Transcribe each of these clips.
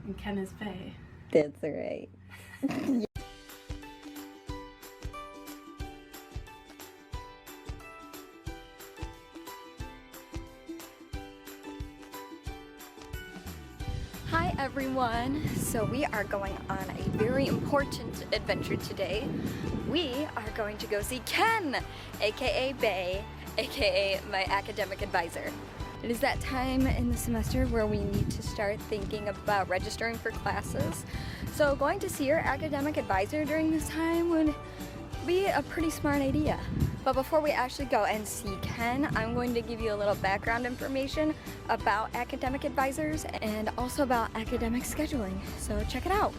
And Ken is Faye. That's right. Hi everyone! So we are going on a very important adventure today. We are going to go see Ken, aka Bay, aka my academic advisor. It is that time in the semester where we need to start thinking about registering for classes. So going to see your academic advisor during this time would be a pretty smart idea. But before we actually go and see Ken, I'm going to give you a little background information about academic advisors and also about academic scheduling. So check it out.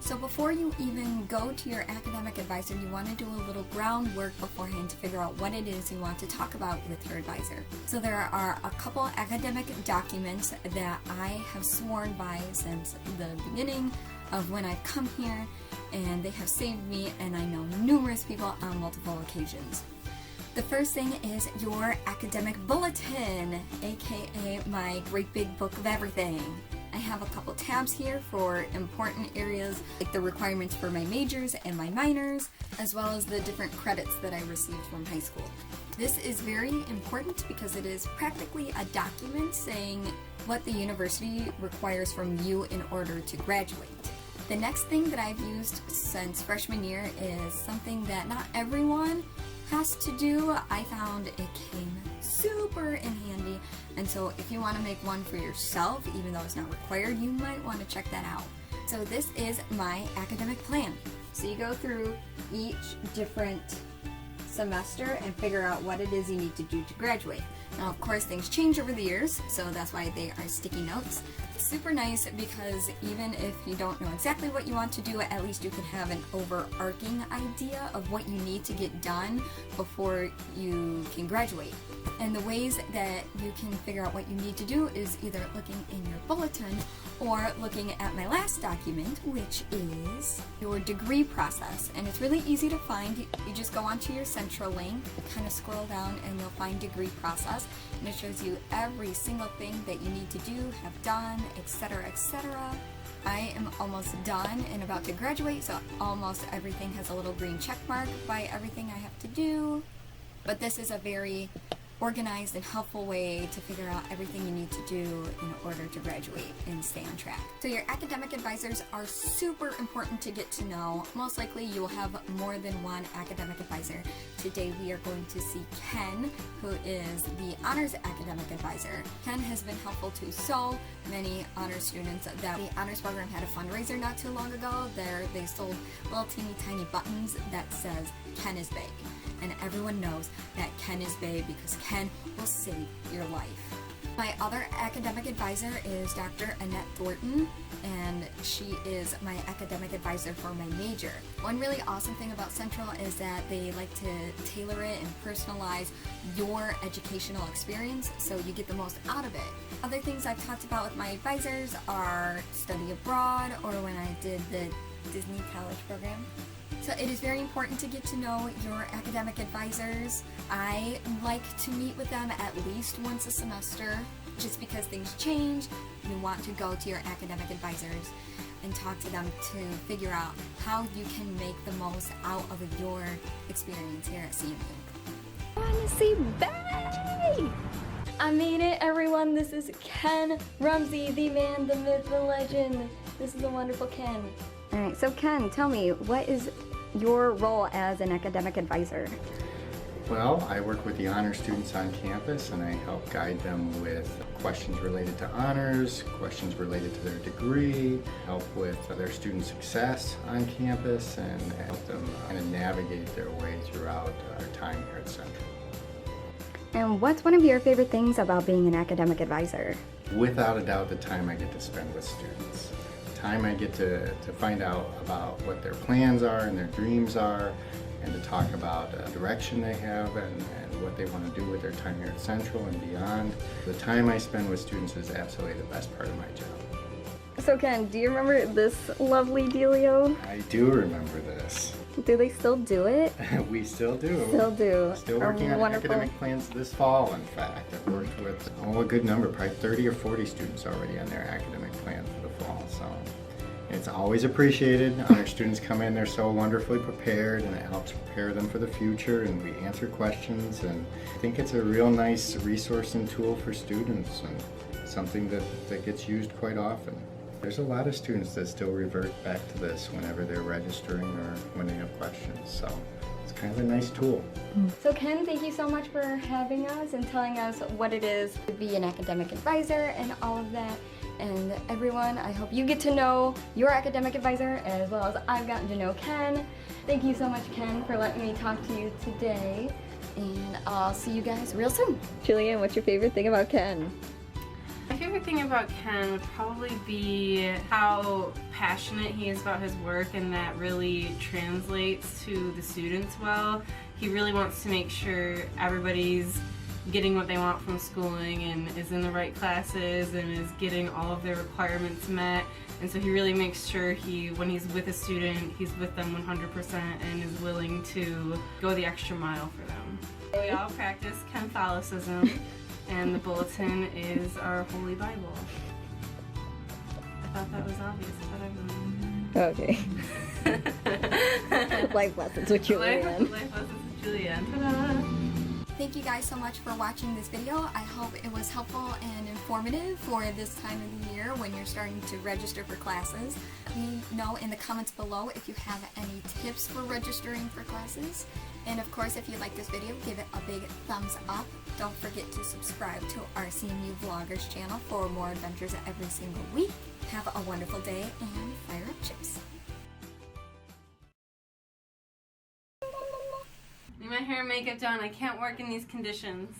So before you even go to your academic advisor, you want to do a little groundwork beforehand to figure out what it is you want to talk about with your advisor. So there are a couple academic documents that I have sworn by since the beginning of when I've come here, and they have saved me, and I know numerous people on multiple occasions. The first thing is your academic bulletin, aka my great big book of everything. I have a couple tabs here for important areas like the requirements for my majors and my minors, as well as the different credits that I received from high school. This is very important because it is practically a document saying what the university requires from you in order to graduate. The next thing that I've used since freshman year is something that not everyone has to do. I found it came super in handy, and so if you want to make one for yourself, even though it's not required, you might want to check that out. So this is my academic plan. So you go through each different semester and figure out what it is you need to do to graduate. Now, of course, things change over the years, so that's why they are sticky notes. It's super nice because even if you don't know exactly what you want to do, at least you can have an overarching idea of what you need to get done before you can graduate. And the ways that you can figure out what you need to do is either looking in your bulletin or looking at my last document, which is your degree process. And it's really easy to find. You just go onto your central link, kind of scroll down, and you'll find degree process. And it shows you every single thing that you need to do, have done, etc., etc. I am almost done and about to graduate, so almost everything has a little green check mark by everything I have to do. But this is a very organized and helpful way to figure out everything you need to do in order to graduate and stay on track. So your academic advisors are super important to get to know. Most likely you will have more than one academic advisor. Today we are going to see Ken, who is the honors academic advisor. Ken has been helpful to so many honors students that the honors program had a fundraiser not too long ago. They sold little teeny tiny buttons that says Ken is Bay. And everyone knows that Ken is Bay because Ken will save your life. My other academic advisor is Dr. Annette Thornton, and she is my academic advisor for my major. One really awesome thing about Central is that they like to tailor it and personalize your educational experience so you get the most out of it. Other things I've talked about with my advisors are study abroad, or when I did the Disney College program. So it is very important to get to know your academic advisors. I like to meet with them at least once a semester, just because things change. You want to go to your academic advisors and talk to them to figure out how you can make the most out of your experience here at CMU. I want to see Bay! I made it, everyone. This is Ken Rumsey, the man, the myth, the legend. This is the wonderful Ken. Alright, so Ken, tell me, what is your role as an academic advisor? Well, I work with the honor students on campus, and I help guide them with questions related to honors, questions related to their degree, help with their student success on campus, and help them kind of navigate their way throughout our time here at Central. And what's one of your favorite things about being an academic advisor? Without a doubt, the time I get to spend with students. Time I get to find out about what their plans are and their dreams are, and to talk about the direction they have and what they want to do with their time here at Central and beyond. The time I spend with students is absolutely the best part of my job. So Ken, do you remember this lovely dealio? I do remember this. Do they still do it? We still do. Still do. Still working on academic plans this fall, in fact. I've worked with, a good number, probably 30 or 40 students already on their academic plan for the fall. So It's always appreciated. Our students come in, they're so wonderfully prepared, and it helps prepare them for the future, and we answer questions, and I think it's a real nice resource and tool for students, and something that gets used quite often. There's a lot of students that still revert back to this whenever they're registering or when they have questions, so it's kind of a nice tool. So Ken, thank you so much for having us and telling us what it is to be an academic advisor and all of that. And everyone, I hope you get to know your academic advisor as well as I've gotten to know Ken. Thank you so much, Ken, for letting me talk to you today. And I'll see you guys real soon. Julian, what's your favorite thing about Ken? My favorite thing about Ken would probably be how passionate he is about his work, and that really translates to the students well. He really wants to make sure everybody's getting what they want from schooling and is in the right classes and is getting all of their requirements met. And so he really makes sure when he's with a student, he's with them 100% and is willing to go the extra mile for them. We all practice Catholicism, and the bulletin is our Holy Bible. I thought that was obvious, but Okay. Life lessons with Julian. Life lessons with Julian. Ta-da! Thank you guys so much for watching this video. I hope it was helpful and informative for this time of the year when you're starting to register for classes. Let me know in the comments below if you have any tips for registering for classes. And of course, if you like this video, give it a big thumbs up. Don't forget to subscribe to our CMU Vloggers channel for more adventures every single week. Have a wonderful day and fire up chips. Need my hair and makeup done. I can't work in these conditions.